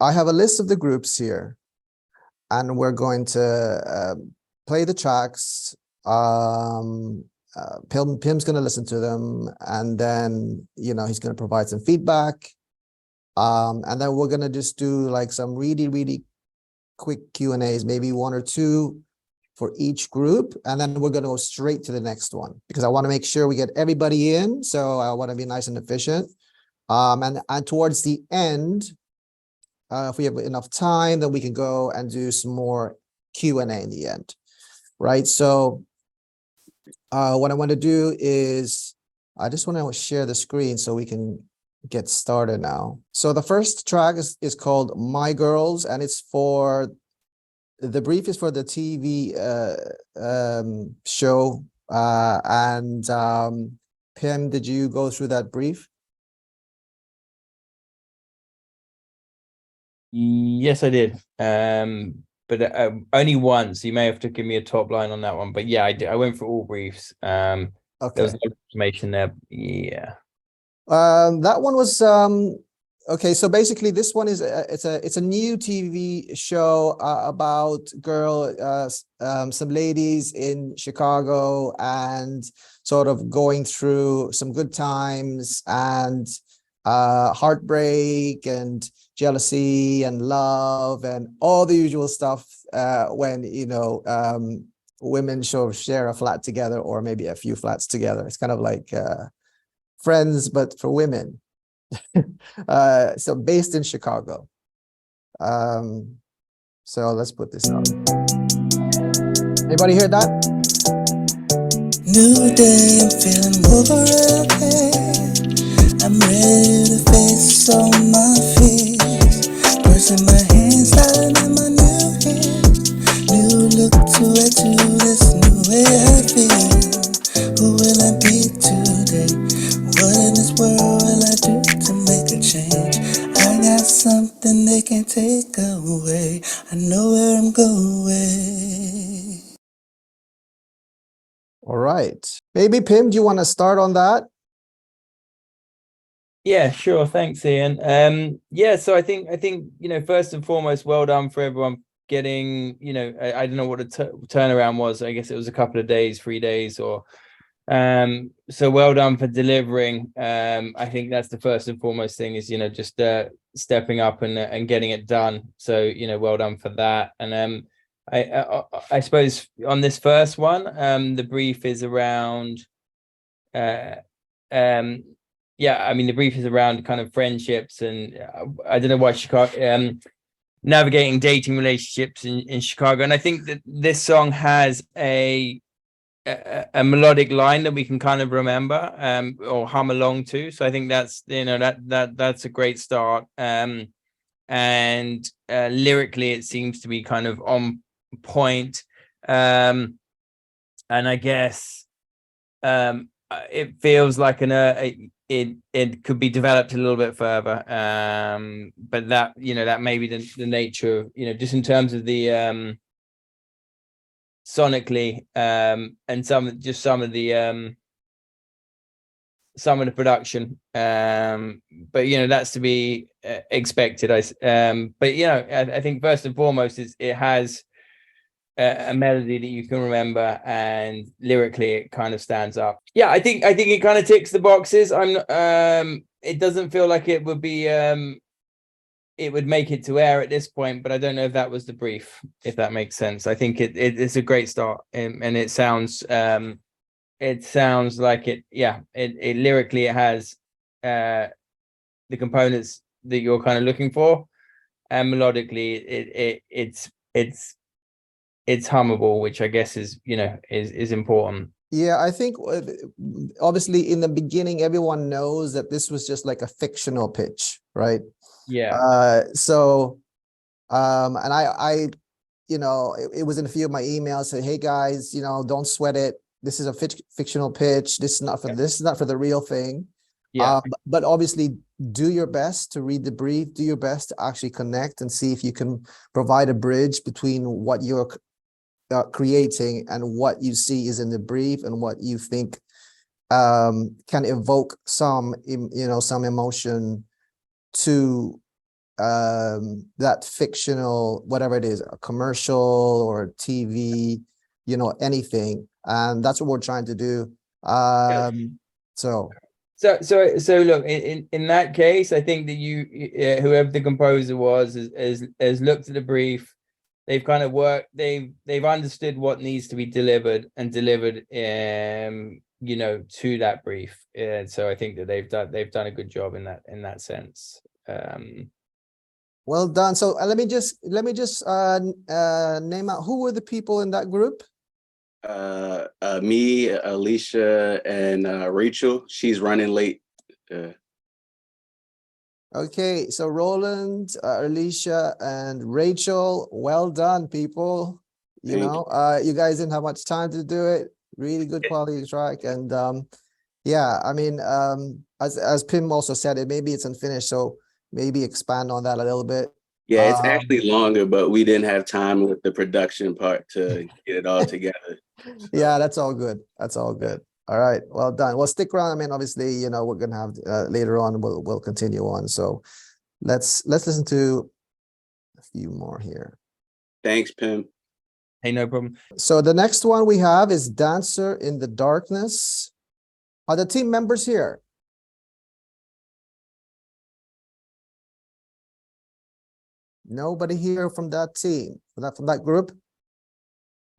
I have a list of the groups here, and we're going to play the tracks. Pim's going to listen to them, and then, you know, he's going to provide some feedback. And then we're going to just do like some really, really quick Q&As, maybe one or two for each group. And then we're going to go straight to the next one because I want to make sure we get everybody in. So I want to be nice and efficient. And towards the end, if we have enough time, then we can go and do some more Q&A in the end, right? So what I want to do is I just want to share the screen so we can get started now. So the first track is called My Girls, and it's for, the brief is for the TV show. Pim, did you go through that brief? Yes, I did. But only once. You may have to give me a top line on that one. But yeah, I did. I went for all briefs. Okay. There was no information there. Yeah. That one was okay. So basically, this one is it's a new TV show about some ladies in Chicago and sort of going through some good times and heartbreak and jealousy and love and all the usual stuff when, you know, women share a flat together or maybe a few flats together. It's kind of like Friends, but for women. So based in Chicago. So let's put this up. Anybody hear that? New day, I'm feeling over okay. I'm ready to face all my fears. Pressing my hands, sliding in my new hands. New look to add to this new way I feel. Who will I be today? What in this world will I do to make a change? I got something they can't take away. I know where I'm going. All right. Maybe Pim, do you want to start on that? Yeah, sure. Thanks, Ian. Yeah, so I think, you know, first and foremost, well done for everyone getting, you know, I don't know what the turnaround was. I guess it was a couple of days, 3 days, or so well done for delivering. I think that's the first and foremost thing is, you know, just stepping up and getting it done. So, you know, well done for that. And I suppose on this first one, the brief is around yeah, I mean, the brief is around kind of friendships, and I don't know why Chicago, navigating dating relationships in Chicago. And I think that this song has a melodic line that we can kind of remember or hum along to. So I think that's, you know, that's a great start. And lyrically, it seems to be kind of on point. And I guess it feels like it could be developed a little bit further, but that, you know, that may be the nature of, you know, just in terms of the sonically and some of the production, but you know, that's to be expected. But you know, I think first and foremost is it has a melody that you can remember, and lyrically it kind of stands up. Yeah, I think it kind of ticks the boxes. It doesn't feel like it would be it would make it to air at this point, but I don't know if that was the brief, if that makes sense. I think it's a great start, and it sounds like it, yeah, it lyrically it has the components that you're kind of looking for, and melodically it's hummable, which I guess is, you know, is important. Yeah, I think obviously in the beginning, everyone knows that this was just like a fictional pitch, right? Yeah. And I you know, it was in a few of my emails say, hey guys, you know, don't sweat it. This is a fictional pitch. This is not for the real thing. Yeah. But obviously do your best to read the brief, do your best to actually connect and see if you can provide a bridge between what you're creating and what you see is in the brief and what you think can evoke some, you know, some emotion to that fictional, whatever it is, a commercial or TV, you know, anything. And that's what we're trying to do. So So look, in that case, I think that whoever the composer was has looked at the brief. They've kind of worked. They've understood what needs to be delivered and delivered, you know, to that brief. So I think that they've done a good job in that sense. well done. So let me just name out who were the people in that group. Me, Alicia, and Rachel. She's running late. Okay, so Roland, Alicia, and Rachel, well done, people. You Thank know, you guys didn't have much time to do it. Really good quality track. And yeah, I mean, as Pim also said, maybe it's unfinished, so maybe expand on that a little bit. Yeah, it's actually longer, but we didn't have time with the production part to get it all together. Yeah, that's all good. That's all good. All right, well done. Well, stick around. I mean, obviously, you know, we're gonna have later on. We'll continue on. So let's listen to a few more here. Thanks, Pim. Hey, no problem. So the next one we have is Dancer in the Darkness. Are the team members here? Nobody here from that team, from that group?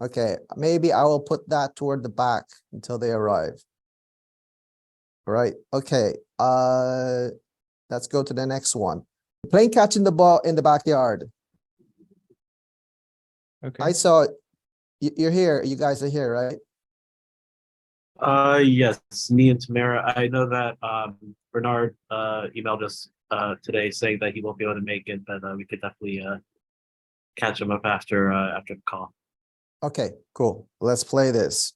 Okay, maybe I will put that toward the back until they arrive. All right, okay. Let's go to the next one. Playing catch in the ball in the backyard. Okay. I saw it. You're here. You guys are here, right? Yes, me and Tamara. I know that Bernard emailed us today saying that he won't be able to make it, but we could definitely catch him up after the call. Okay, cool. Let's play this.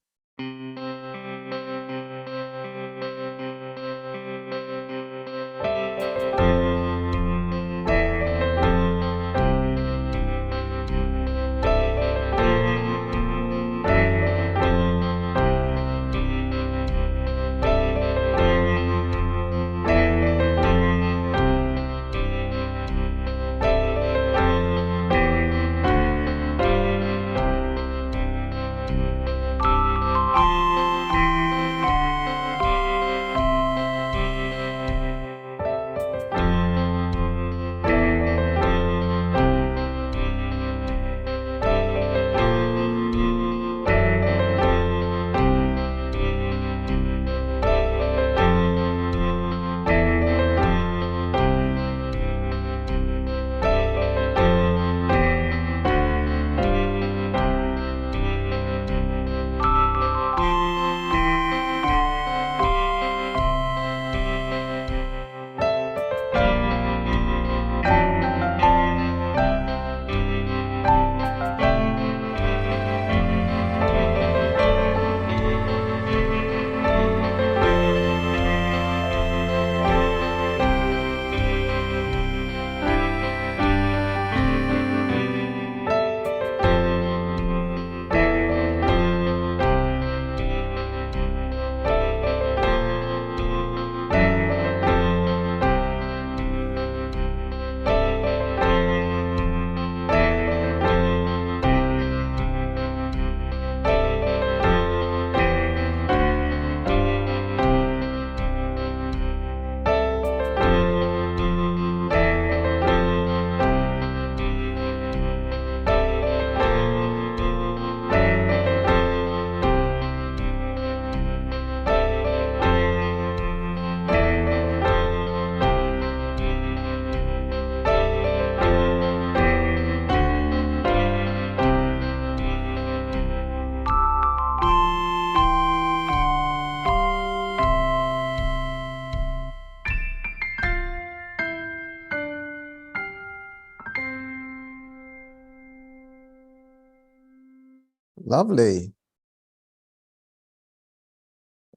Lovely.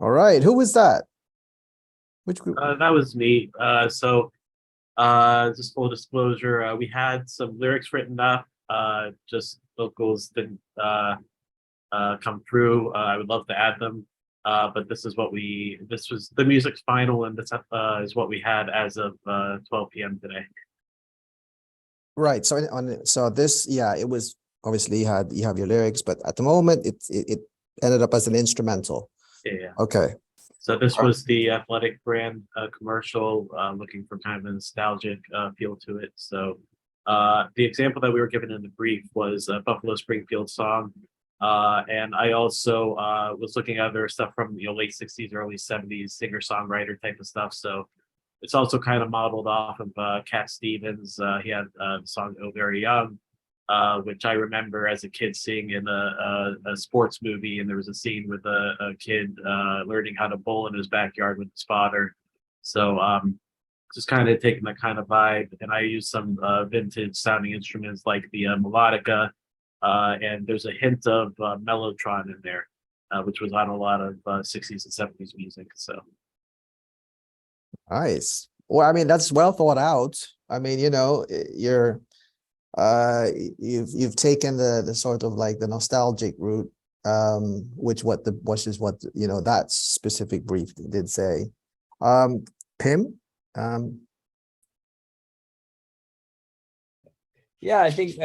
All right, who was that? Which group? That was me. Just full disclosure, we had some lyrics written up. Just vocals didn't come through. I would love to add them, but this was the music's final, and this is what we had as of 12 p.m. today. Right. So so this, yeah, it was obviously you have your lyrics, but at the moment it ended up as an instrumental. Yeah. Okay. So this was the athletic brand commercial, looking for kind of a nostalgic feel to it. So the example that we were given in the brief was a Buffalo Springfield song. And I also was looking at other stuff from late 60s, early 70s, singer-songwriter type of stuff. So it's also kind of modeled off of Cat Stevens. He had the song "Oh Very Young," which I remember as a kid seeing in a sports movie, and there was a scene with a kid learning how to bowl in his backyard with his father. So just kind of taking that kind of vibe, and I used some vintage sounding instruments like the melodica, and there's a hint of mellotron in there, which was on a lot of 60s and 70s music. So. Nice. Well, I mean, that's well thought out. I mean, you're you've taken the sort of like the nostalgic route, which is what that specific brief did say. Pim, Yeah, I think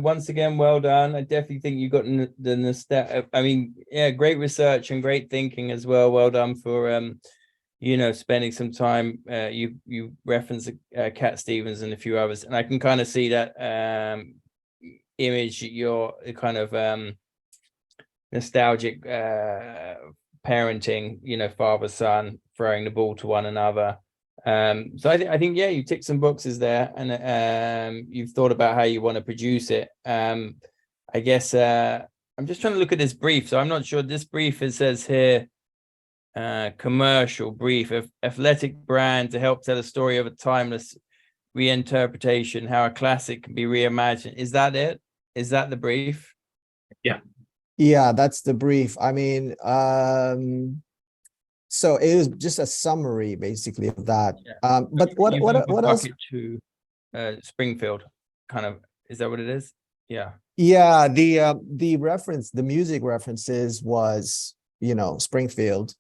once again, well done. I definitely think you got the nostalgia. I mean, yeah, great research and great thinking as well. Well done for spending some time. You reference Cat Stevens and a few others, and I can kind of see that image, your kind of nostalgic parenting, father son throwing the ball to one another. So I think yeah, you tick some boxes there, and you've thought about how you want to produce it. I guess I'm just trying to look at this brief, so I'm not sure. This brief, it says here, commercial brief of athletic brand to help tell a story of a timeless reinterpretation, how a classic can be reimagined. Is that it? Is that the brief? yeah, that's the brief. I mean, so it was just a summary basically of that. Yeah. But what else? To Springfield, kind of, is that what it is? Yeah. Yeah, the reference, the music references was Springfield.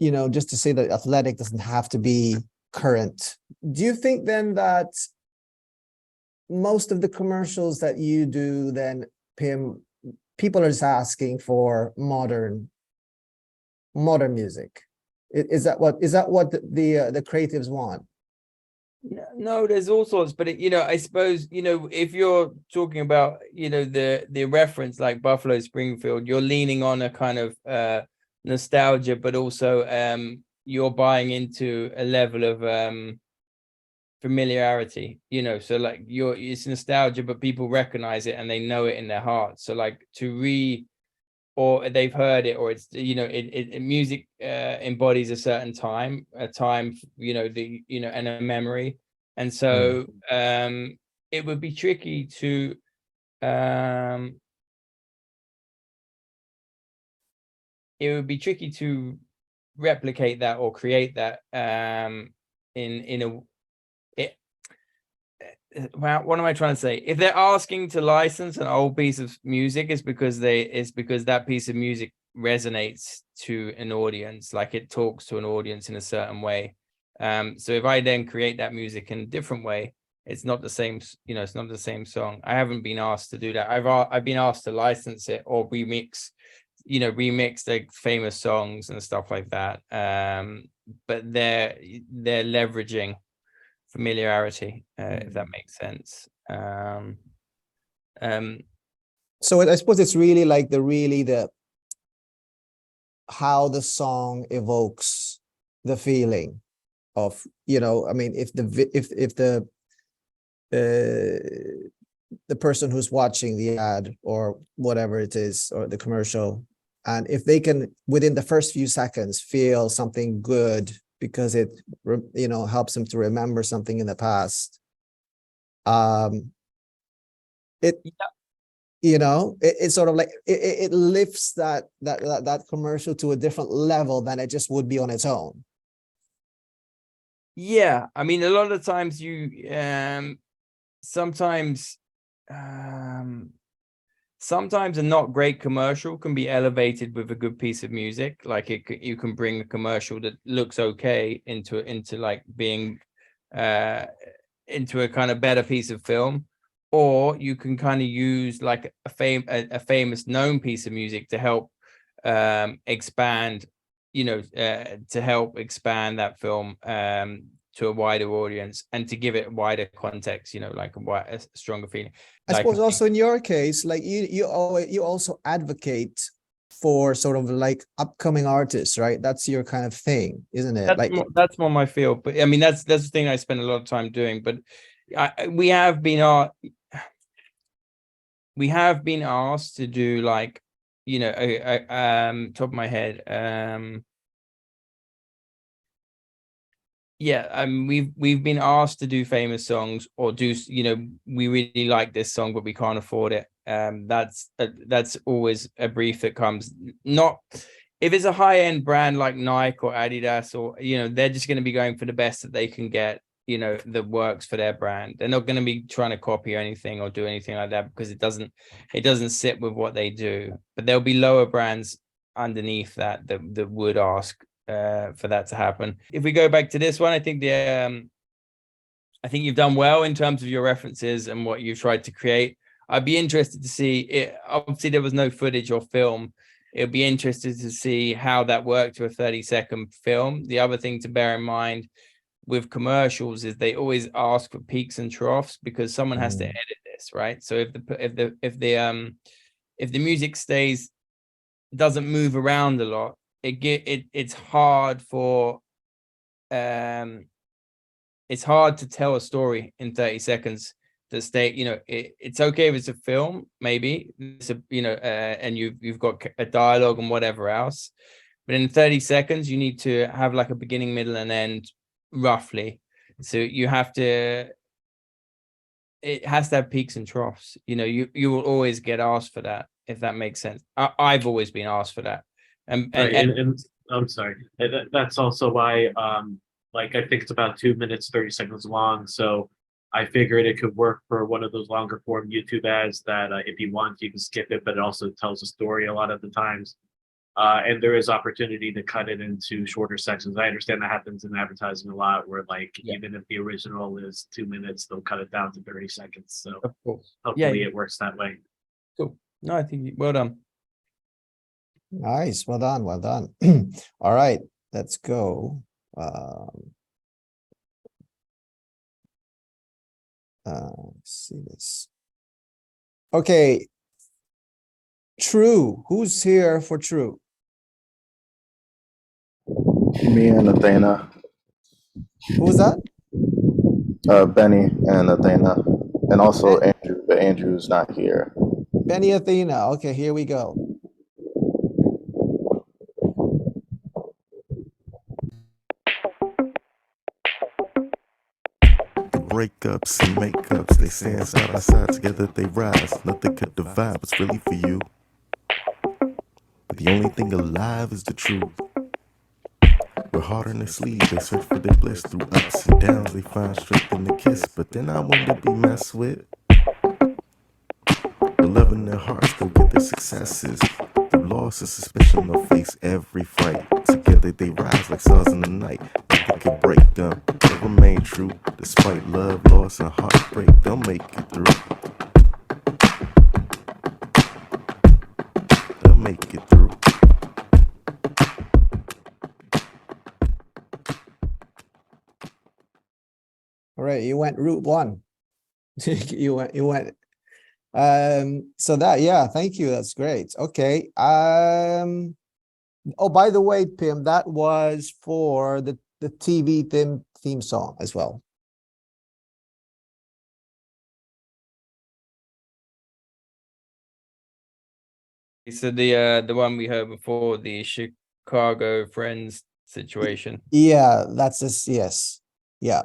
Just to say that athletic doesn't have to be current. Do you think then that most of the commercials that you do then, Pim, people are just asking for modern music? Is that what the creatives want? No, there's all sorts, but I suppose if you're talking about the reference like Buffalo Springfield, you're leaning on a kind of nostalgia, but also you're buying into a level of familiarity, so like it's nostalgia, but people recognize it and they know it in their hearts. So like or they've heard it, or it's music embodies a certain time, and a memory, and so it would be tricky to replicate that or create that well, what am I trying to say? If they're asking to license an old piece of music, it's because that piece of music resonates to an audience, like it talks to an audience in a certain way. So if I then create that music in a different way, it's not the same, it's not the same song. I haven't been asked to do that. I've been asked to license it or remix the famous songs and stuff like that. But they're leveraging familiarity, if that makes sense. So I suppose it's really like the how the song evokes the feeling of I mean, if the person who's watching the ad or whatever it is, or the commercial, and if they can within the first few seconds feel something good because it helps them to remember something in the past, it's sort of like it lifts that commercial to a different level than it just would be on its own. Yeah, I mean, a lot of times sometimes a not great commercial can be elevated with a good piece of music. Like you can bring a commercial that looks okay into like being into a kind of better piece of film, or you can kind of use like a famous known piece of music to help expand, to help expand that film to a wider audience and to give it wider context, like a stronger feeling. I suppose also in your case, like you also advocate for sort of like upcoming artists, right? That's your kind of thing, isn't it? That's more my field, but I mean that's the thing I spend a lot of time doing. But we have been asked to do like, top of my head, we've been asked to do famous songs, or do, we really like this song but we can't afford it. That's always a brief that comes. Not if it's a high-end brand like Nike or Adidas, or they're just going to be going for the best that they can get, that works for their brand. They're not going to be trying to copy anything or do anything like that, because it doesn't sit with what they do. But there'll be lower brands underneath that would ask for that to happen. If we go back to this one, I think you've done well in terms of your references and what you've tried to create. I'd be interested to see it. Obviously, there was no footage or film. It'd be interested to see how that worked to a 30-second film. The other thing to bear in mind with commercials is they always ask for peaks and troughs, because someone has to edit this, right? So if the music doesn't move around a lot, it's hard to tell a story in 30 seconds to stay. It's okay if it's a film, maybe it's and you've got a dialogue and whatever else, but in 30 seconds you need to have like a beginning, middle, and end, roughly. So it has to have peaks and troughs. You will always get asked for that, if that makes sense. I've always been asked for that. And I'm sorry. That's also why, like, I think it's about 2 minutes, 30 seconds long. So I figured it could work for one of those longer form YouTube ads that if you want, you can skip it, but it also tells a story a lot of the times. And there is opportunity to cut it into shorter sections. I understand that happens in advertising a lot, where even if the original is 2 minutes, they'll cut it down to 30 seconds. So of course, hopefully it works that way. Cool. No, I think well done. Nice. Well done. Well done. All right, let's go. Let's see this. Okay. True. Who's here for True? Me and Athena. Who's that? Benny and Athena. And also Andrew, but Andrew's not here. Benny, Athena. Okay, here we go. Breakups and makeups, they stand side by side, together they rise. Nothing could divide what's really for you. But the only thing alive is the truth. We're hard on their sleeve, they search for their bliss through ups and downs. They find strength in the kiss, but they're not one to be messed with. The love in their hearts, they'll get their successes. Through loss and suspicion, they'll face every fight. Together they rise like stars in the night. Nothing can break them, they remain true. Despite love, loss, and heartbreak, they'll make it through. They'll make it through. All right, you went route one. you went. So that, yeah, thank you. That's great. Okay. Oh, by the way, Pim, that was for the TV theme song as well. So the one we heard before, the Chicago Friends situation. Yeah, that's this. Yes. Yeah.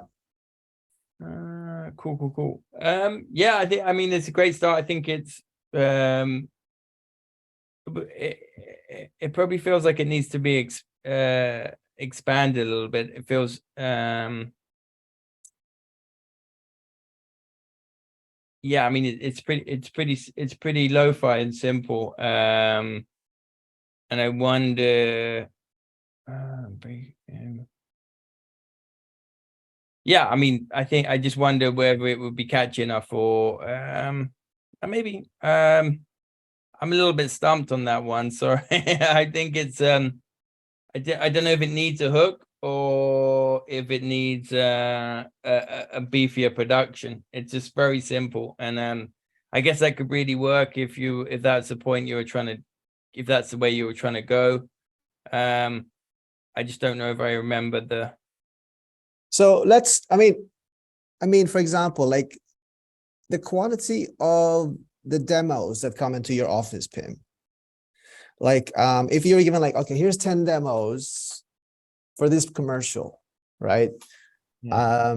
Cool. Yeah, I mean, it's a great start. I think it's it probably feels like it needs to be expanded a little bit. It feels yeah, I mean, it's pretty lo-fi and simple. And I wonder yeah, I mean, I think I just wonder whether it would be catchy enough, or maybe I'm a little bit stumped on that one. Sorry. I think it's I don't know if it needs a hook or if it needs a beefier production. It's just very simple, and I guess that could really work if that's the point you were trying to, if that's the way you were trying to go. I just don't know if I remember the. So let's, I mean, for example, like the quality of the demos that come into your office, Pim. Like, if you were given like, okay, here's 10 demos for this commercial, right? How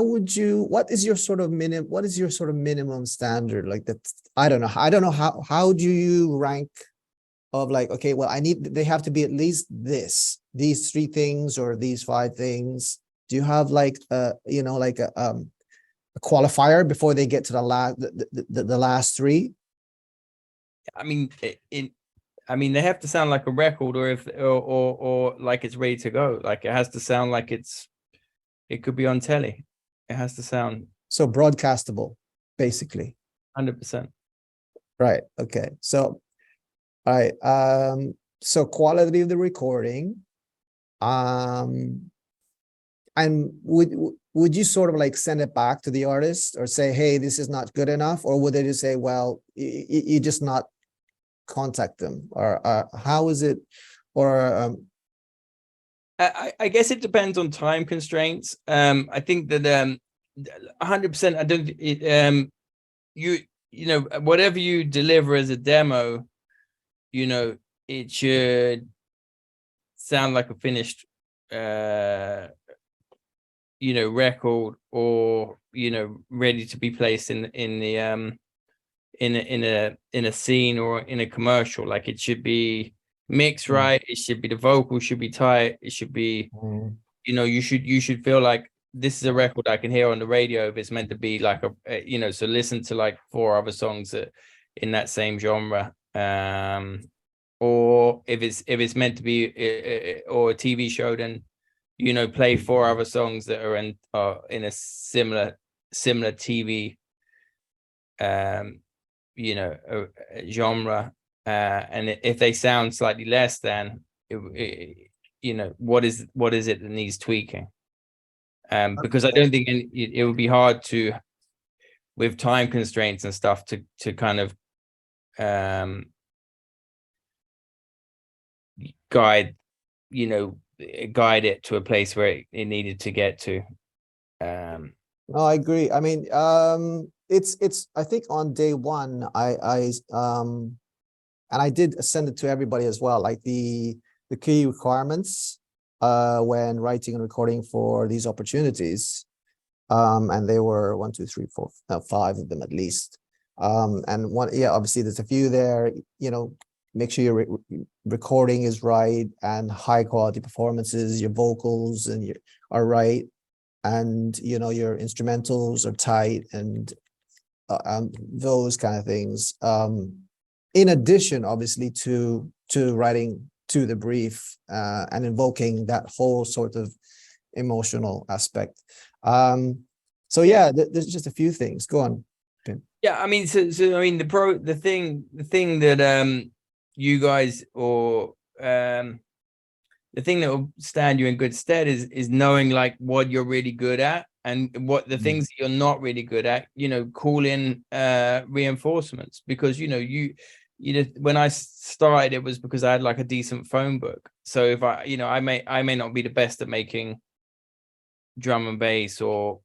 would you, what is your sort of minimum standard? Like that, I don't know how do you rank of like, okay, well, they have to be at least these 3 things or these 5 things. Do you have like like a qualifier before they get to the last 3? I mean, I mean, they have to sound like a record, or like it's ready to go. Like it has to sound like it could be on telly. It has to sound so broadcastable, basically. 100%. Right. Okay. So, all right. So quality of the recording. And would you sort of like send it back to the artist or say, hey, this is not good enough? Or would they just say, well, you just not contact them? Or how is it? Or I guess it depends on time constraints. I think that 100%. I don't. You know, whatever you deliver as a demo, it should sound like a finished record, or ready to be placed in a scene or in a commercial. Like it should be mixed right, it should be, the vocal should be tight, it should be you should feel like this is a record I can hear on the radio if it's meant to be like so listen to like 4 other songs that in that same genre, or if it's meant to be or a TV show, then play 4 other songs that are in a similar TV genre, and if they sound slightly less than what is it that needs tweaking, because I don't think it would be hard to, with time constraints and stuff, to kind of guide it to a place where it needed to get to. No, I agree. I mean, it's I think on day 1, and I did send it to everybody as well, like the key requirements when writing and recording for these opportunities. And they were 1, 2, 3, 4, 5 of them at least. And one, yeah, obviously there's a few there, make sure your recording is right and high quality performances, your vocals are right, and your instrumentals are tight, and those kind of things. In addition, obviously, to writing to the brief and invoking that whole sort of emotional aspect. So yeah, there's just a few things. Go on, Pim. Yeah, I mean, so I mean, the thing that you guys, or the thing that will stand you in good stead is knowing like what you're really good at, and what the things that you're not really good at, call in reinforcements, because when I started, it was because I had like a decent phone book. So if I may not be the best at making drum and bass or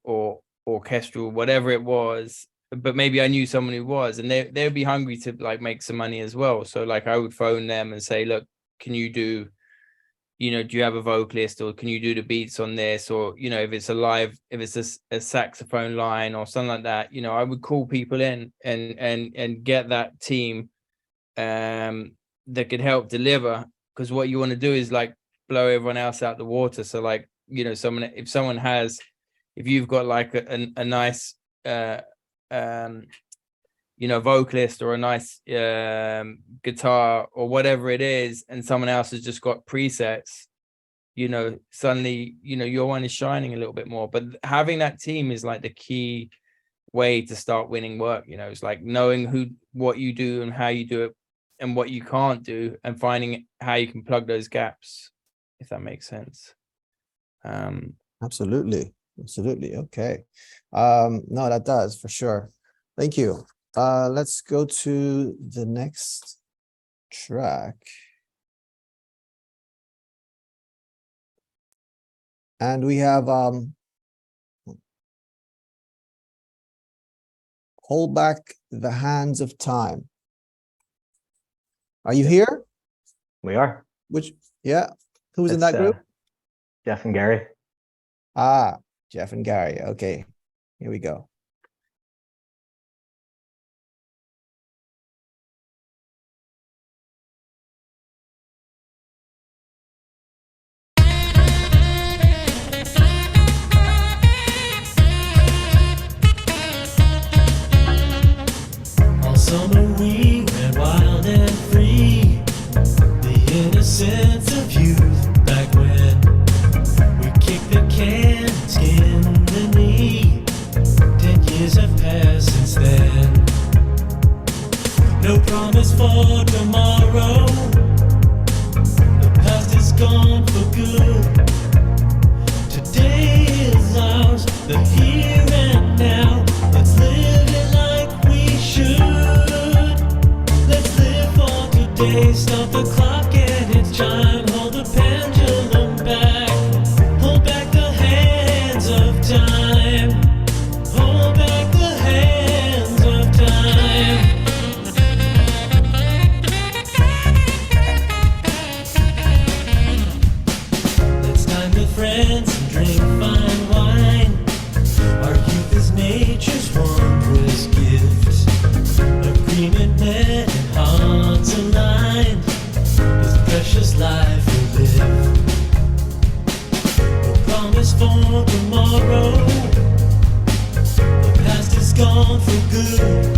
orchestral, whatever it was, but maybe I knew someone who was, and they'd be hungry to like make some money as well. So like I would phone them and say, look, can you do you have a vocalist, or can you do the beats on this? Or if it's if it's a saxophone line or something like that, I would call people in and get that team that could help deliver, because what you want to do is like blow everyone else out the water. So like if you've got like a nice vocalist, or a nice guitar or whatever it is, and someone else has just got presets, you know, suddenly, you know, your one is shining a little bit more. But having that team is like the key way to start winning work. You know, it's like knowing what you do and how you do it and what you can't do, and finding how you can plug those gaps, if that makes sense. Absolutely. Okay. No, that does for sure. Thank you. Let's go to the next track. And we have Hold Back the Hands of Time. Are you here? We are. Yeah. Who's in that group? Jeff and Gary. Ah, Jeff and Gary. Okay, here we go. All summer we ran wild and free, the innocence of youth back when we kicked the can and skinned the knee. 10 years have passed since then. No promise for tomorrow. The past is gone for good. Today is ours, the here and now. Let's live it like we should. Let's live for today. Stop the clock and its chime. Hold the pendulum back. Hold back the hands of time. Hold back the hands of time. Let's dine with friends and drink fine wine. Our youth is nature's wondrous gift. Agreement met and hearts aligned. This precious life we live. No promise for tomorrow. The past is gone for good.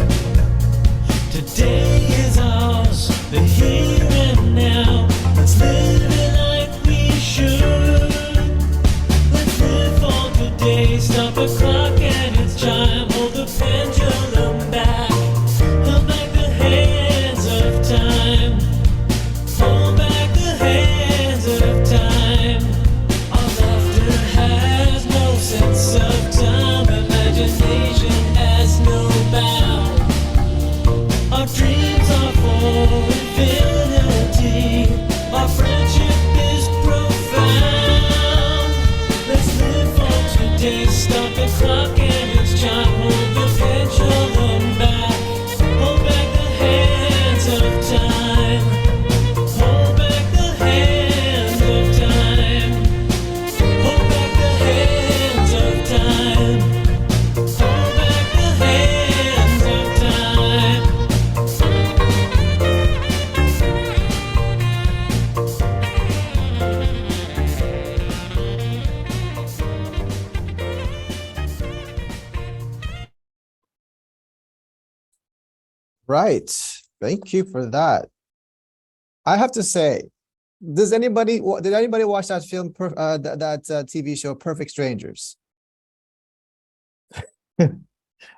Today is ours, the here and now. Let's live it like we should. Let's live for today. Stop the clock and its chime. Hold the pendulum back. Hold back the hands of time. Hold back the hands of time. Our laughter has no sense of time. Imagination has no bound. Our dreams are for infinity. Our friendship is profound. Let's live for today. Stop the clock and its chime. Hold the pendulum back. Hold back the hands of time. Hold back the hands of time. Hold back the hands of time. Hold back the hands of time. Right. Thank you for that. I have to say, did anybody watch that film, TV show, Perfect Strangers?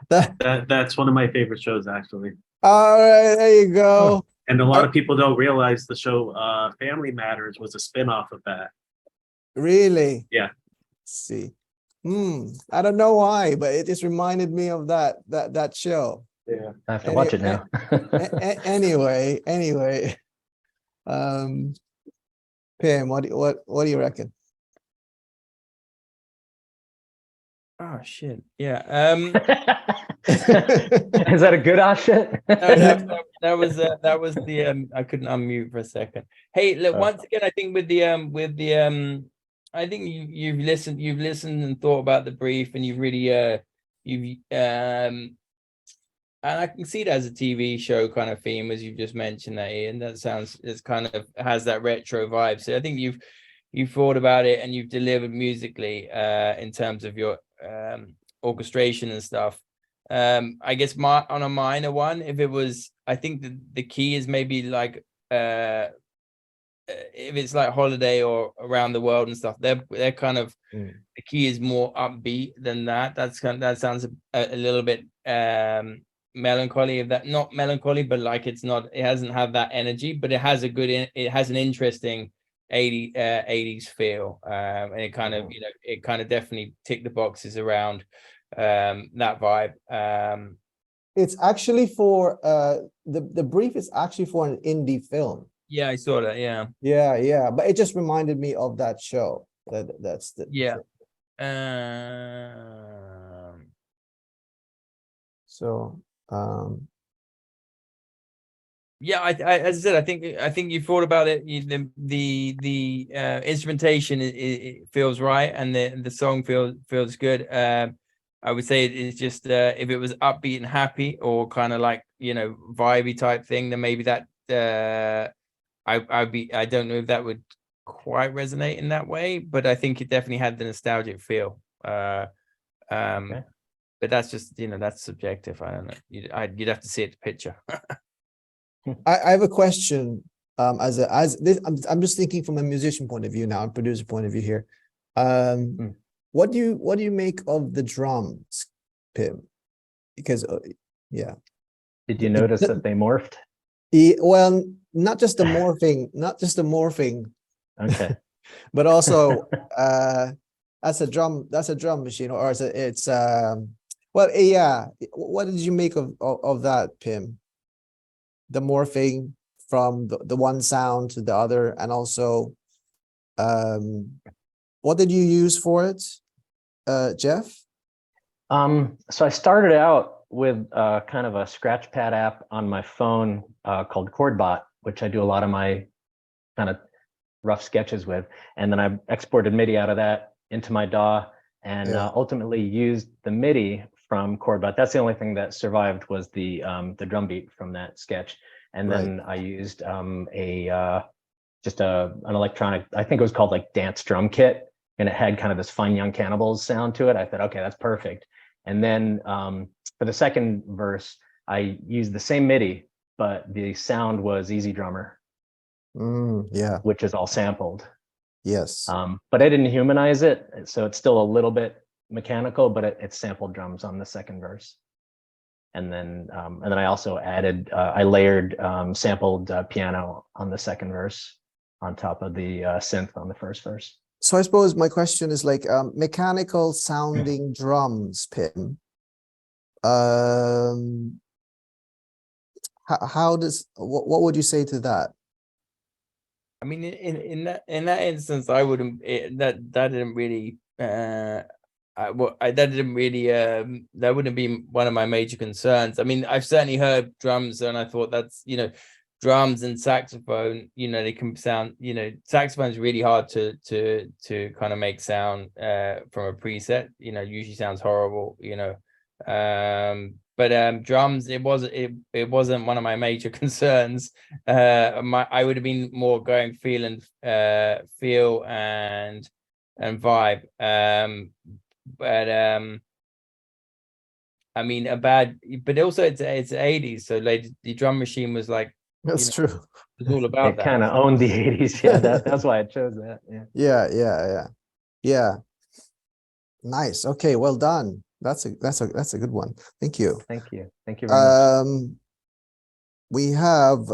That's one of my favorite shows, actually. All right, there you go. And a lot of people don't realize the show Family Matters was a spin-off of that. Really? Yeah. Let's see. I don't know why, but it just reminded me of that show. Yeah. I have to watch it now. Anyway, Pam, what do you reckon? Oh shit. Yeah. Is that a good option? That was the I couldn't unmute for a second. Hey, look, once again, I think with the I think you've listened and thought about the brief, and you've really and I can see it as a TV show kind of theme, as you've just mentioned that, Ian. That sounds, it's kind of has that retro vibe. So I think you've thought about it and you've delivered musically in terms of your orchestration and stuff. I guess on a minor one, if it was, I think the key is maybe like if it's like Holiday or Around the World and stuff, they're kind of Mm. the key is more upbeat than that. That sounds a little bit melancholy, if that not melancholy, but like it hasn't had that energy, but it has it has an interesting 80s feel, and it kind of, you know, it kind of definitely ticked the boxes around that vibe. It's actually for the brief is actually for an indie film. Yeah, I saw that. Yeah. Yeah, but it just reminded me of that show. That's the Yeah. so Yeah, as I said, I think you thought about it. The instrumentation it feels right, and the song feels good. I would say it's just if it was upbeat and happy, or kind of like, you know, vibey type thing, then maybe that I don't know if that would quite resonate in that way, but I think it definitely had the nostalgic feel. Okay. But that's just, you know, that's subjective. I don't know. You'd have to see it the picture. I have a question. As this, I'm just thinking from a musician point of view now, and producer point of view here. What do you make of the drums, Pim? Because yeah. Did you notice that they morphed? Well, not just the morphing, Okay. but also that's a drum machine, or it's well, yeah. What did you make of that, Pim? The morphing from the one sound to the other, and also what did you use for it, Jeff? So I started out with kind of a scratch pad app on my phone called ChordBot, which I do a lot of my kind of rough sketches with. And then I exported MIDI out of that into my DAW, and ultimately used the MIDI from ChordBot. That's the only thing that survived, was the drum beat from that sketch. And then I used just an electronic, I think it was called like Dance Drum Kit, and it had kind of this Fine Young Cannibals sound to it. I thought, okay, that's perfect. And then for the second verse, I used the same MIDI, but the sound was Easy Drummer, Yeah. which is all sampled. Yes. But I didn't humanize it, so it's still a little bit mechanical, but it's sampled drums on the second verse. And then I also added, I layered sampled piano on the second verse on top of the synth on the first verse. So I suppose my question is like mechanical sounding drums, Pim. How does what would you say to that? I mean, in that instance, I wouldn't. That didn't really. That didn't really. That wouldn't be one of my major concerns. I mean, I've certainly heard drums, and I thought that's, you know, drums and saxophone. You know, they can sound. You know, saxophone's really hard to kind of make sound from a preset. You know, usually sounds horrible. You know, but drums, it wasn't one of my major concerns. I would have been more going feel and vibe. But I mean, but also it's 80s, so like the drum machine was like, That's true. It was all about It that. kind of owned the 80s. Yeah, that's why I chose that. Yeah. Nice. Okay, well done. That's a good one. Thank you. Thank you very much. We have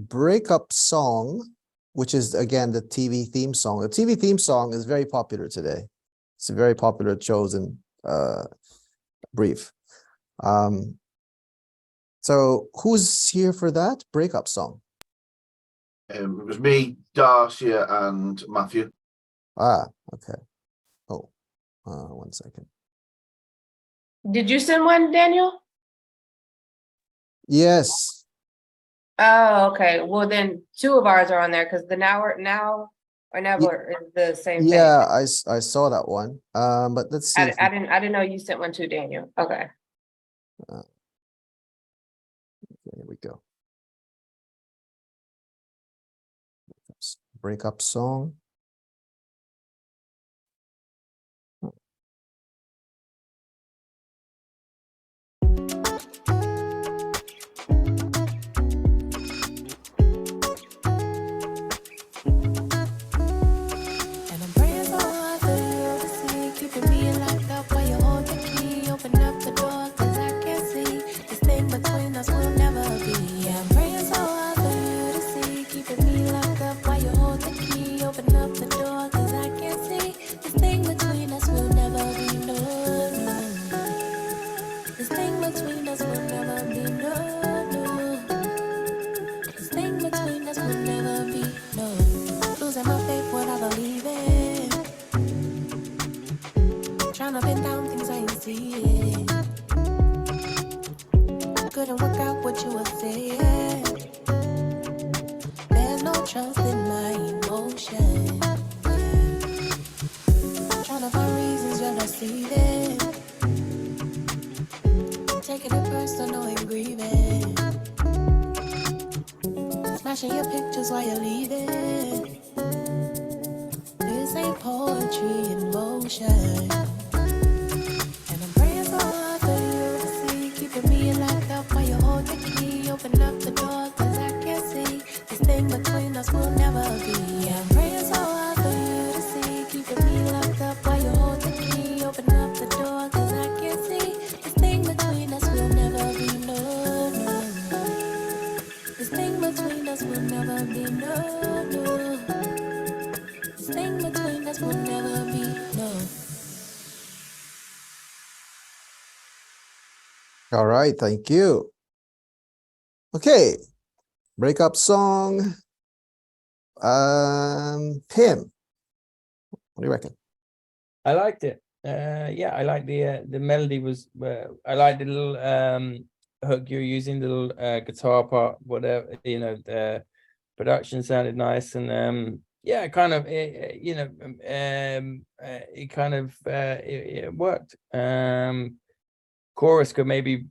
Breakup Song, which is again the TV theme song. The TV theme song is very popular today. It's a very popular chosen brief. So who's here for that Breakup Song? It was me, Darcy, and Matthew. Okay. Oh, 1 second. Did you send one, Daniel? Yes. Oh, okay. Well, then 2 of ours are on there, because the now or never is the same thing. Yeah, I saw that one. But let's see. I didn't know you sent one to Daniel. Okay. Here we go. Breakup Song. see it. Couldn't work out what you were saying. There's no trust in my emotion. Trying to find reasons you're not seeing. Taking it personal and grieving. Smashing your pictures while you're leaving. This ain't poetry in motion. And I'm praying so hard for you to see. Keeping me locked up while you hold the key. Open up the door, cause I can't see. This thing between us will never be. Yeah, I'm praying so hard for you to see. Keeping me locked up while you hold the key. Open up the door, cause I can't see. This thing between us will never be. No, no. This thing between us will never be. No, no. This thing between us will never be. No. All right, thank you. Okay, breakup song. Tim, what do you reckon? I liked it. Yeah, I like the melody was. I like the little hook you're using, the little guitar part, whatever. You know, the production sounded nice, and yeah, kind of. It kind of it worked. Chorus could maybe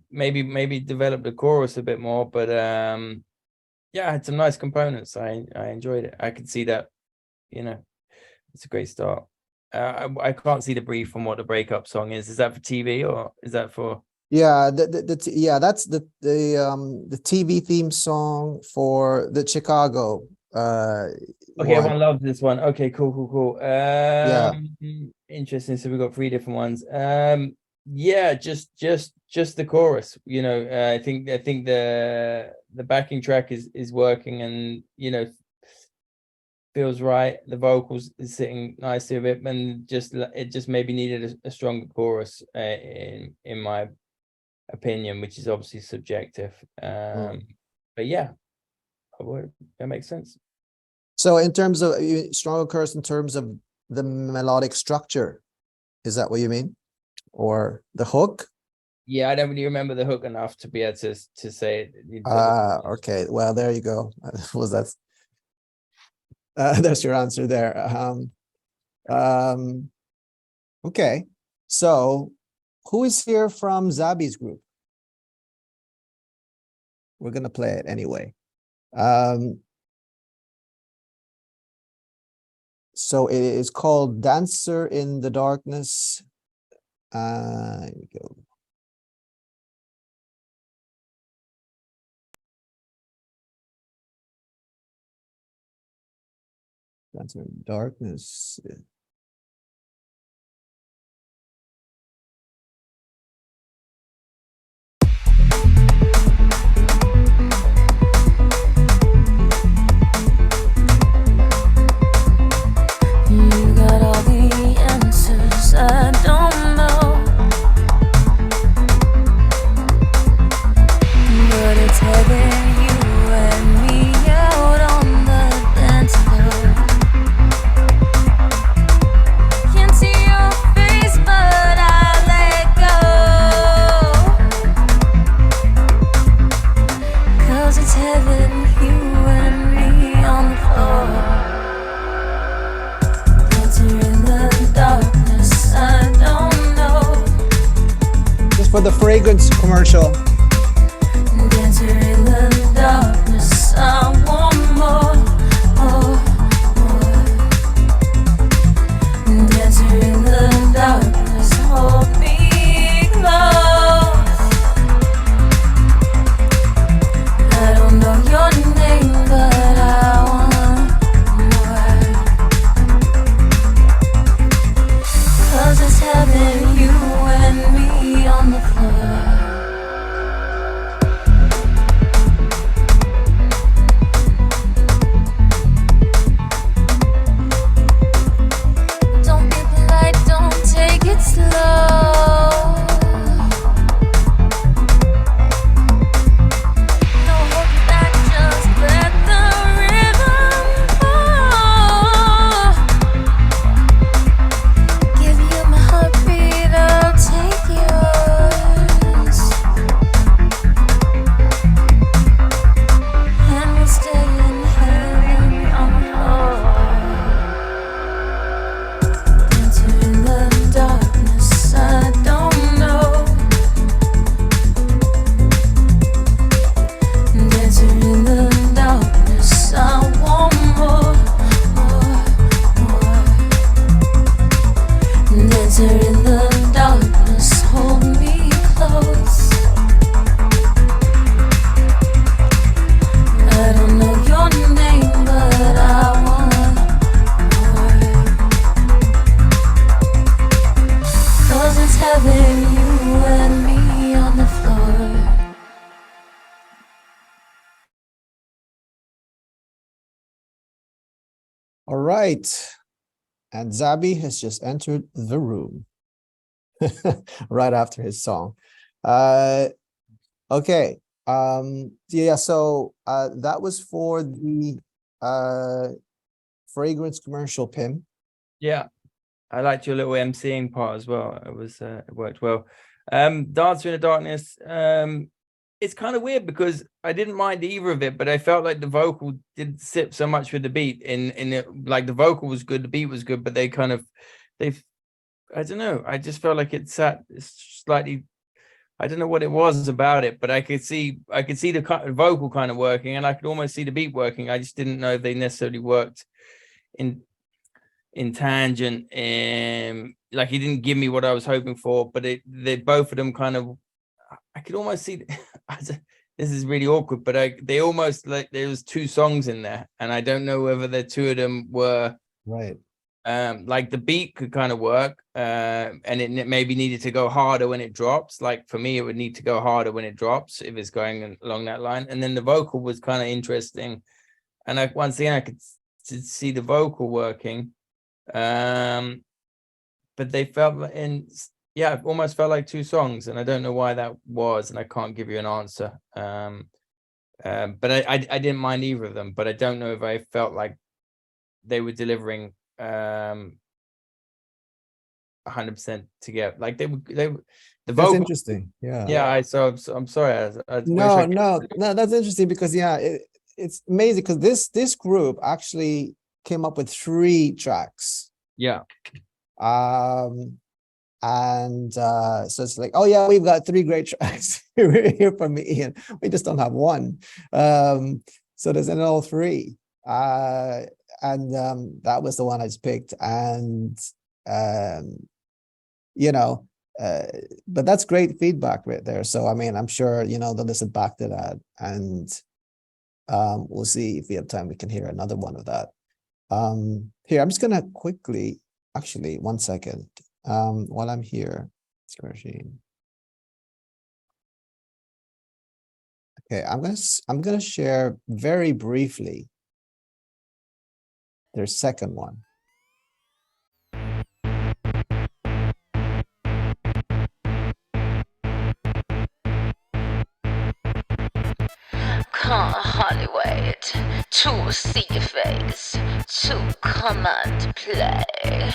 develop the chorus a bit more, but yeah, I had some nice components. I enjoyed it. I could see that. You know, it's a great start. I can't see the brief from what the breakup song is. Is that for TV or is that for? Yeah, that's the TV theme song for the Chicago. Okay, one. everyone loves this one. Okay, cool. Yeah. Interesting. So we got 3 different ones. Yeah, just the chorus. You know, I think the backing track is working, and you know, feels right. The vocals is sitting nicely a bit, and it just maybe needed a stronger chorus in my opinion, which is obviously subjective. But yeah, that makes sense. So in terms of stronger chorus, in terms of the melodic structure, is that what you mean, or the hook? Yeah, I don't really remember the hook enough to be able to say it. Okay. Well, there you go. Was that? That's your answer there. Okay. So, who is here from Zabi's group? We're gonna play it anyway. So it is called "Dancer in the Darkness." Here we go. Dancer in the Darkness. You got all the answers I don't know, but it's having you and me out on the dance floor. Can't see your face, but I let go, 'cause it's having you and me on the floor. In the darkness, I don't know. Just for the fragrance commercial. Dancer in the darkness, I want more, more. Dancer in the darkness, hold me close. I don't know your name, but I want more. 'Cause it's having you and me on the floor. All right. And Zabi has just entered the room right after his song. Okay. Yeah, so that was for the fragrance commercial, Pim. Yeah, I liked your little MCing part as well. It was it worked well. Dancer in the Darkness. It's kind of weird because I didn't mind either of it, but I felt like the vocal didn't sit so much with the beat. In it, like the vocal was good, the beat was good, but they I don't know. I just felt like it sat slightly. I don't know what it was about it, but I could see the vocal kind of working, and I could almost see the beat working. I just didn't know if they necessarily worked in tangent, like he didn't give me what I was hoping for, but they both of them kind of, I could almost see this is really awkward, but they almost, like, there was two songs in there, and I don't know whether the two of them were right. Like the beat could kind of work, and it maybe needed to go harder when it drops. Like for me, it would need to go harder when it drops if it's going along that line. And then the vocal was kind of interesting, and once again I could see the vocal working, but they felt yeah, it almost felt like two songs, and I don't know why that was, and I can't give you an answer. But I didn't mind either of them, but I don't know if I felt like they were delivering 100% together. Like the That's vocal. interesting. Yeah. Yeah, I'm sorry. I wish No, that's interesting because it's amazing because this group actually came up with 3 tracks. Yeah. And so it's like, oh yeah, we've got 3 great tracks here from me, Ian. We just don't have one. So there's all 3. And that was the one I just picked. And you know, but that's great feedback right there. So I mean, I'm sure they'll listen back to that, and we'll see if we have time. We can hear another one of that. Here, I'm just gonna quickly, actually, 1 second. While I'm here, okay, I'm gonna share very briefly their second one. Can't hardly wait to see your face, to come and play.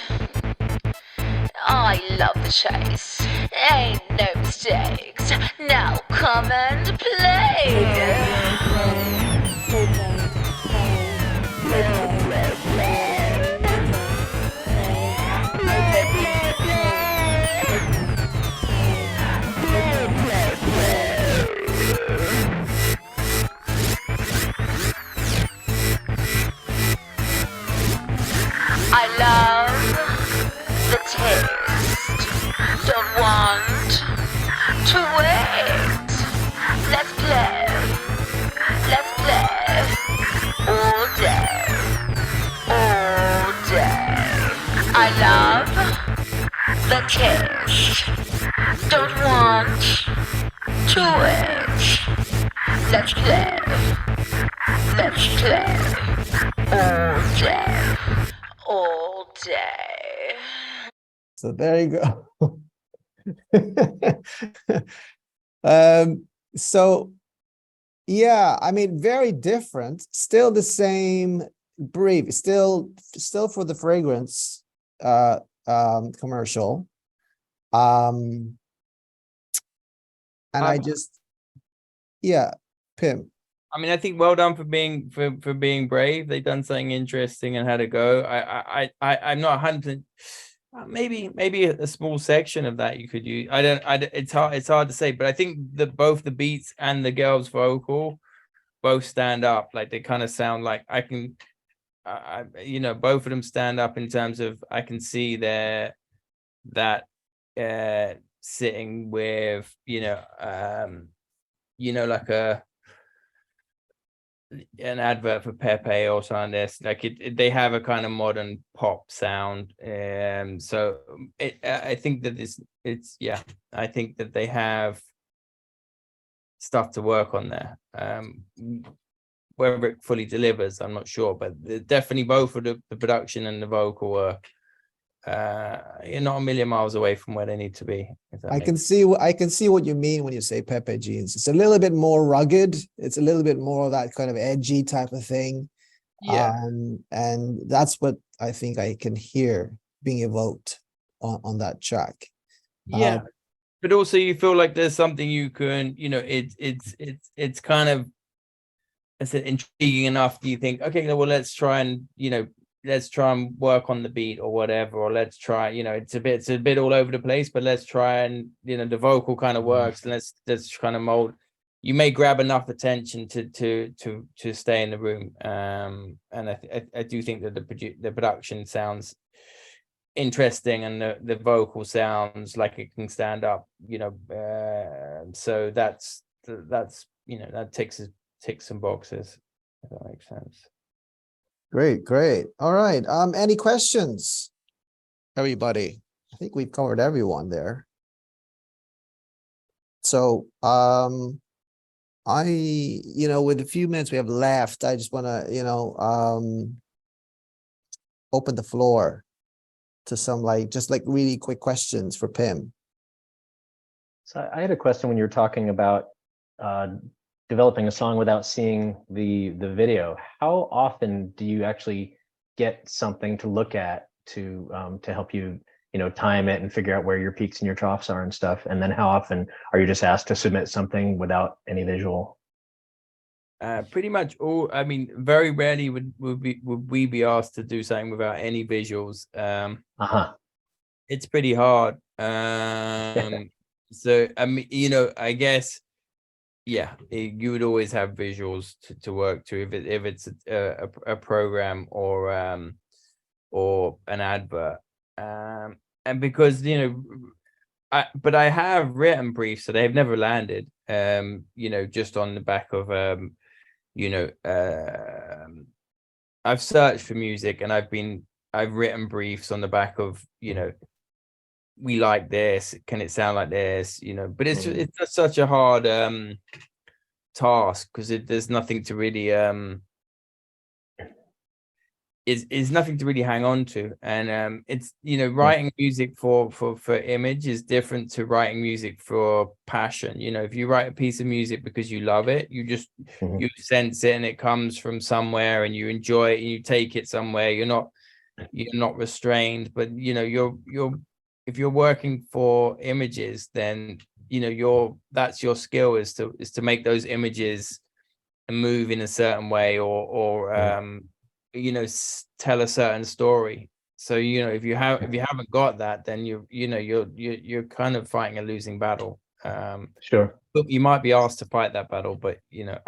I love the chase, ain't no mistakes. Now come and play. I love the taste, don't want to wait. Let's play all day, all day. I love the taste, don't want to wait. Let's play all day. All day. So there you go. So yeah, I mean, very different, still the same brief, still for the fragrance commercial. And I just, yeah, Pim. I mean, I think well done for being brave. They've done something interesting and had a go. I'm not 100%. Maybe a small section of that you could use. It's hard to say, but I think that both the beats and the girls' vocal both stand up. Like they kind of sound like both of them stand up in terms of I can see that sitting with like an advert for Pepe or something. This like they have a kind of modern pop sound, so I think that I think that they have stuff to work on there. whether it fully delivers, I'm not sure, but definitely both of the production and the vocal were you're not a million miles away from where they need to be. I can see what you mean when you say Pepe Jeans. It's a little bit more rugged. It's a little bit more of that kind of edgy type of thing. Yeah. And that's what I think I can hear being evoked on that track. Yeah. But also you feel like there's something you can, you know, it's kind of, I said, intriguing enough. Do you think, okay, well, let's try and, you know, let's try and work on the beat or whatever, or let's try, you know, it's a bit all over the place, but let's try and, you know, the vocal kind of works, and let's kind of mold. You may grab enough attention to stay in the room. And I do think that the production sounds interesting, and the vocal sounds like it can stand up, you know. So that's you know, that ticks some boxes, if that makes sense. Great. All right. Any questions, everybody? I think we've covered everyone there. So, you know, with the few minutes we have left, I just want to, you know, open the floor to some just really quick questions for Pim. So I had a question when you were talking about developing a song without seeing the video. How often do you actually get something to look at to help you, you know, time it and figure out where your peaks and your troughs are and stuff? And then how often are you just asked to submit something without any visual? Pretty much all. I mean, very rarely would we be asked to do something without any visuals. It's pretty hard. So I mean, you know, I guess, yeah, you would always have visuals to work to if it's a program or an advert. And because, you know, but I have written briefs, so they've never landed. You know, just on the back of you know, I've searched for music, and I've written briefs on the back of, you know, we like this, can it sound like this, you know. But it's just such a hard task, because there's nothing to really is nothing to really hang on to. And it's, you know, writing music for image is different to writing music for passion. You know, if you write a piece of music because you love it, you just you sense it, and it comes from somewhere, and you enjoy it, and you take it somewhere. You're not restrained. But, you know, if you're working for images, then, you know, that's your skill, is to make those images move in a certain way, or you know, tell a certain story. So, you know, if you haven't got that, then you're kind of fighting a losing battle. Sure. But you might be asked to fight that battle, but, you know,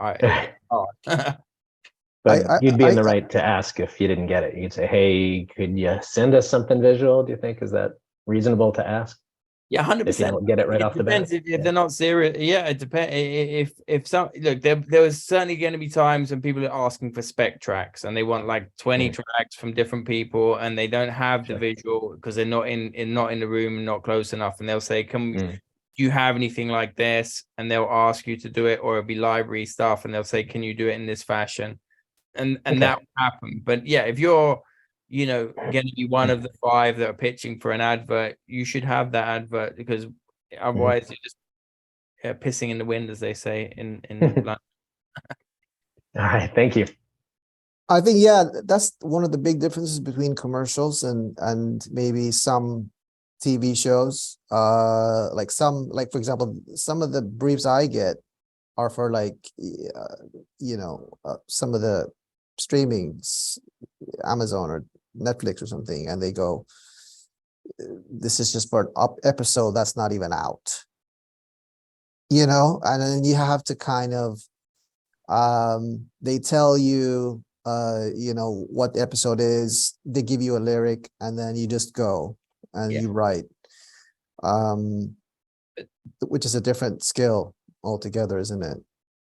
But you'd be in the right to ask if you didn't get it. You'd say, hey, could you send us something visual? Do you think, is that reasonable to ask? Yeah, 100%. If you don't get it right off the bat. If they're not serious. Yeah, it depends. If some, look, there was certainly going to be times when people are asking for spec tracks, and they want like 20 tracks from different people, and they don't have the visual because they're not in the room, not close enough, and they'll say, do you have anything like this? And they'll ask you to do it, or it'll be library stuff, and they'll say, can you do it in this fashion? And that will happen. But yeah, if you're, you know, going to be one of the 5 that are pitching for an advert, you should have that advert, because otherwise you're just pissing in the wind, as they say in London. All right, thank you. I think, yeah, that's one of the big differences between commercials and maybe some TV shows. Like for example, some of the briefs I get are for you know, some of the streamings, Amazon or Netflix or something, and they go, this is just for an episode that's not even out, you know. And then you have to kind of they tell you you know what the episode is, they give you a lyric, and then you just go and you write, which is a different skill altogether, isn't it?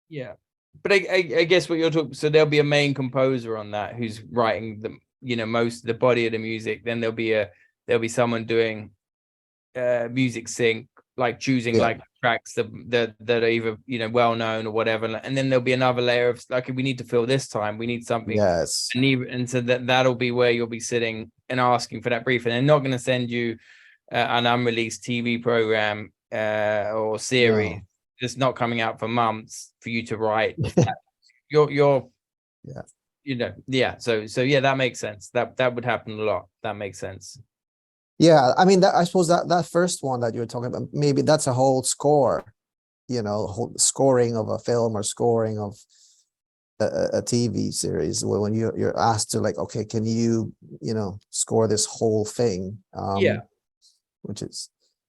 Yeah, but I guess what you're talking, so there'll be a main composer on that who's writing the, you know, most of the body of the music. Then there'll be someone doing music sync, like choosing Yeah. like tracks that are either, you know, well known or whatever, and then there'll be another layer of like, we need to fill this time, we need something. Yes. And so that'll be where you'll be sitting and asking for that brief, and they're not going to send you an unreleased TV program or series No. that's not coming out for months for you to write. You're Yeah. you know, yeah. So yeah, that makes sense. That would happen a lot. That makes sense. Yeah, I mean, I suppose that first one that you were talking about, maybe that's a whole score, you know, whole scoring of a film or scoring of a TV series, where when you're asked to, like, okay, can you know, score this whole thing? Yeah. Which is,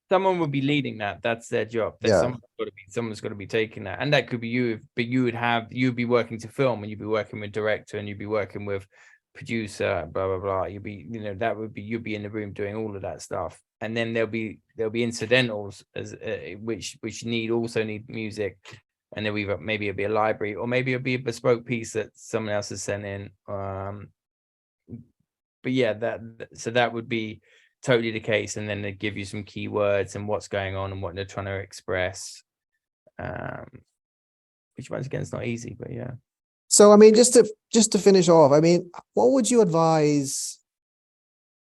Someone would be leading that. That's their job. Yeah. Someone's got to be taking that, and that could be you. But you'd be working to film, and you'd be working with director, and you'd be working with producer, blah blah blah. You'd be, you know, you'd be in the room doing all of that stuff, and then there'll be incidentals as which also need music, and then maybe it'll be a library, or maybe it'll be a bespoke piece that someone else has sent in. But yeah, that would be totally the case, and then they give you some keywords and what's going on and what they're trying to express, which once again is not easy, but yeah. so I mean, just to finish off, I mean, what would you advise,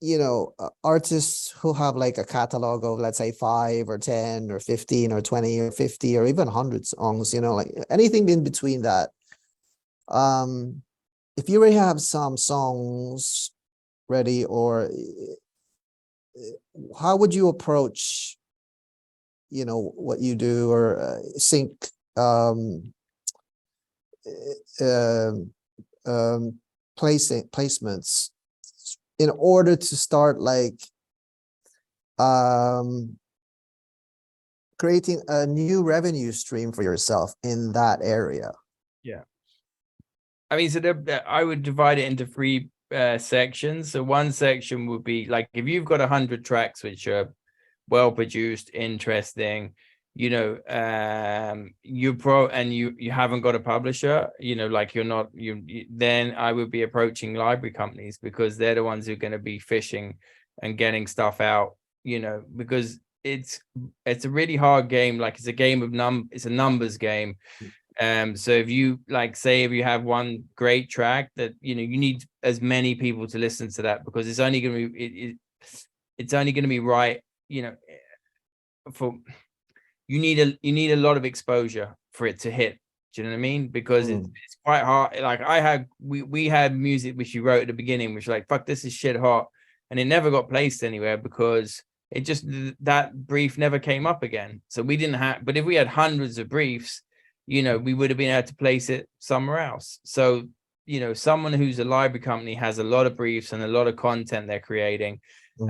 you know, artists who have like a catalog of, let's say, 5 or 10 or 15 or 20 or 50 or even 100 songs, you know, like anything in between that? If you already have some songs ready, or how would you approach, you know, what you do, or sync placements in order to start like creating a new revenue stream for yourself in that area? Yeah, I mean, so I would divide it into 3 sections. So one section would be like, if you've got 100 tracks which are well produced, interesting, you know, you haven't got a publisher, you know, like then I would be approaching library companies, because they're the ones who are going to be fishing and getting stuff out, you know, because it's a really hard game. Like, it's a game of it's a numbers game. So if you, like, say if you have one great track, that, you know, you need as many people to listen to that, because it's only going to be it's only going to be right, you know, for you need a lot of exposure for it to hit. Do you know what I mean? Because it's quite hard. Like, we had music which you wrote at the beginning, which, like, fuck, this is shit hot, and it never got placed anywhere because it just, that brief never came up again. So we didn't have, but if we had hundreds of briefs, you know, we would have been able to place it somewhere else. So, you know, someone who's a library company has a lot of briefs and a lot of content they're creating.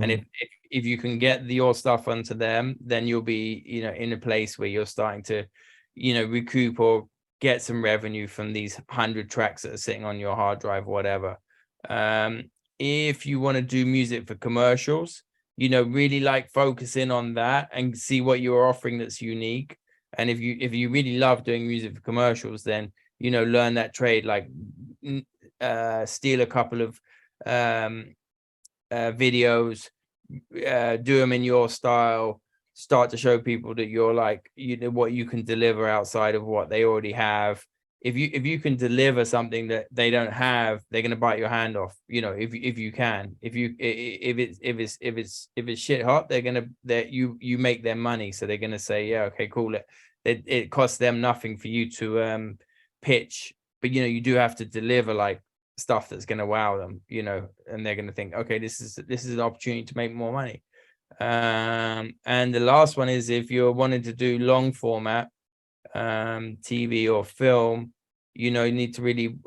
And if you can get your stuff onto them, then you'll be, you know, in a place where you're starting to, you know, recoup or get some revenue from these 100 tracks that are sitting on your hard drive or whatever. If you want to do music for commercials, you know, really like focus in on that and see what you're offering that's unique. And if you really love doing music for commercials, then, you know, learn that trade, like steal a couple of videos, do them in your style, start to show people that you're like, you know, what you can deliver outside of what they already have. If you can deliver something that they don't have, they're going to bite your hand off. You know, if you can, if it's shit hot, you make their money, so they're going to say, yeah, okay, cool. It costs them nothing for you to pitch, but, you know, you do have to deliver like stuff that's going to wow them, you know, and they're going to think, okay, this is an opportunity to make more money. And the last one is, if you're wanting to do long format TV or film, you know, you need to really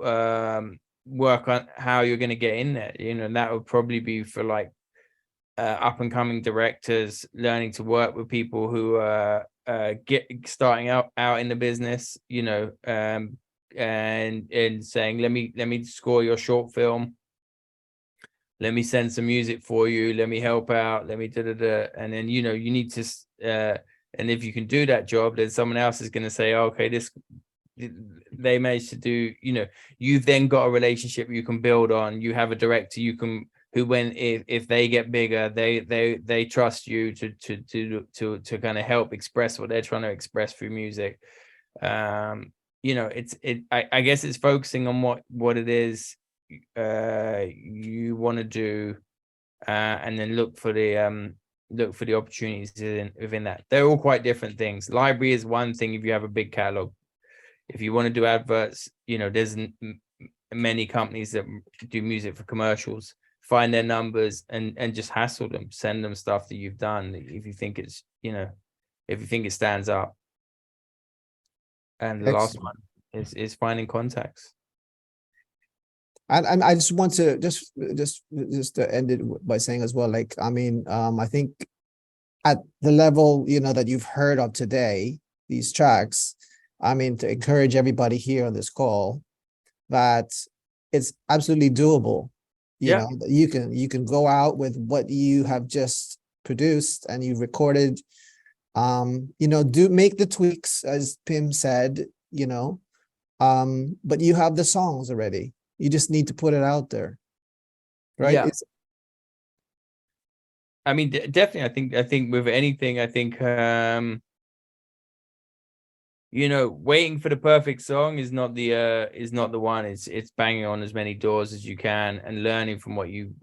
work on how you're going to get in there, you know, and that would probably be for like up and coming directors, learning to work with people who are starting out in the business, you know, and saying, let me score your short film, let me send some music for you, let me help out, let me and then, you know, you need to and if you can do that job, then someone else is going to say, oh, okay, they managed to do, you know, you've then got a relationship you can build on. You have a director you can who when if they get bigger, they trust you to kind of help express what they're trying to express through music. You know, I guess it's focusing on what it is you want to do, and then look for the opportunities within that. They're all quite different things. Library is one thing if you have a big catalog. If you want to do adverts, you know, there's many companies that do music for commercials. Find their numbers and just hassle them, send them stuff that you've done if you think it's, you know, if you think it stands up. And the last one is finding contacts. And I just want to just to end it by saying as well, like, I mean, I think at the level, you know, that you've heard of today, these tracks, I mean, to encourage everybody here on this call that it's absolutely doable. You know, that you can go out with what you have just produced and you've recorded, you know, make the tweaks, as Pim said, you know, but you have the songs already. You just need to put it out there, right? Yeah. I mean, definitely. I think with anything, I think, you know, waiting for the perfect song is not the one. It's banging on as many doors as you can and learning from what you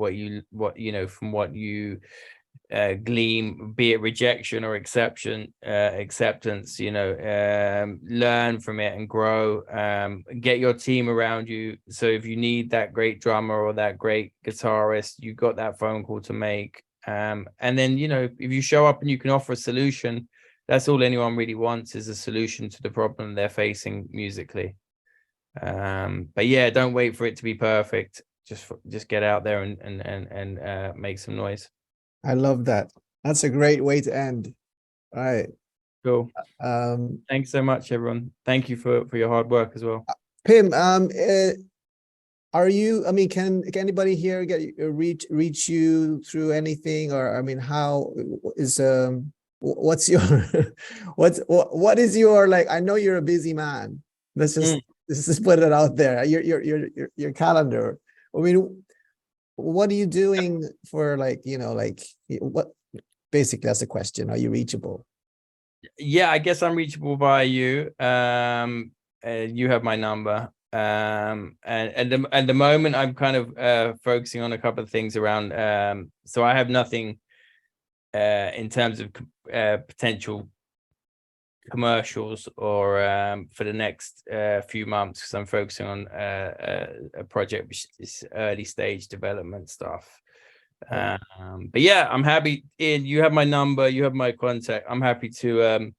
glean, be it rejection or acceptance, you know, learn from it and grow, get your team around you. So if you need that great drummer or that great guitarist, you've got that phone call to make. And then, you know, if you show up and you can offer a solution, that's all anyone really wants, is a solution to the problem they're facing musically. But yeah, don't wait for it to be perfect. Just get out there and make some noise. I love that. That's a great way to end. All right. Cool. Thanks so much, everyone. Thank you for your hard work as well. Pim, are you, I mean, can anybody here reach you through anything? Or, I mean, how is, what's your, what is your, like, I know you're a busy man. Let's just put it out there. Your calendar. I mean, what are you doing for, like, you know, like, what, basically that's the question. Are you reachable? Yeah, I guess I'm reachable by you. You have my number. And at the moment I'm kind of focusing on a couple of things around, so I have nothing in terms of potential commercials or for the next few months, because I'm focusing on a project which is early stage development stuff. But yeah, I'm happy. Ian, you have my number, you have my contact. I'm happy to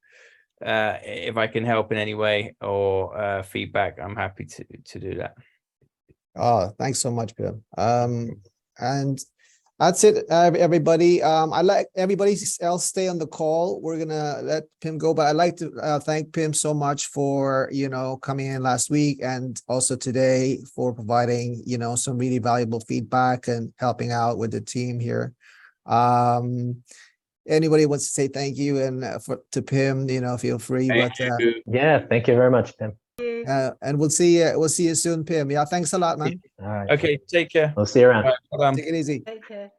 if I can help in any way or feedback, I'm happy to do that. Oh, thanks so much, Pim. And that's it, everybody. I like everybody else stay on the call. We're gonna let Pim go, but I'd like to thank Pim so much for, you know, coming in last week and also today for providing, you know, some really valuable feedback and helping out with the team here. Anybody wants to say thank you and to Pim, you know, feel free. Thank you. Yeah, thank you very much, Pim. And we'll see you soon, Pim. Yeah, thanks a lot, man. All right. Okay, take care. We'll see you around. Bye. Take it easy. Take care.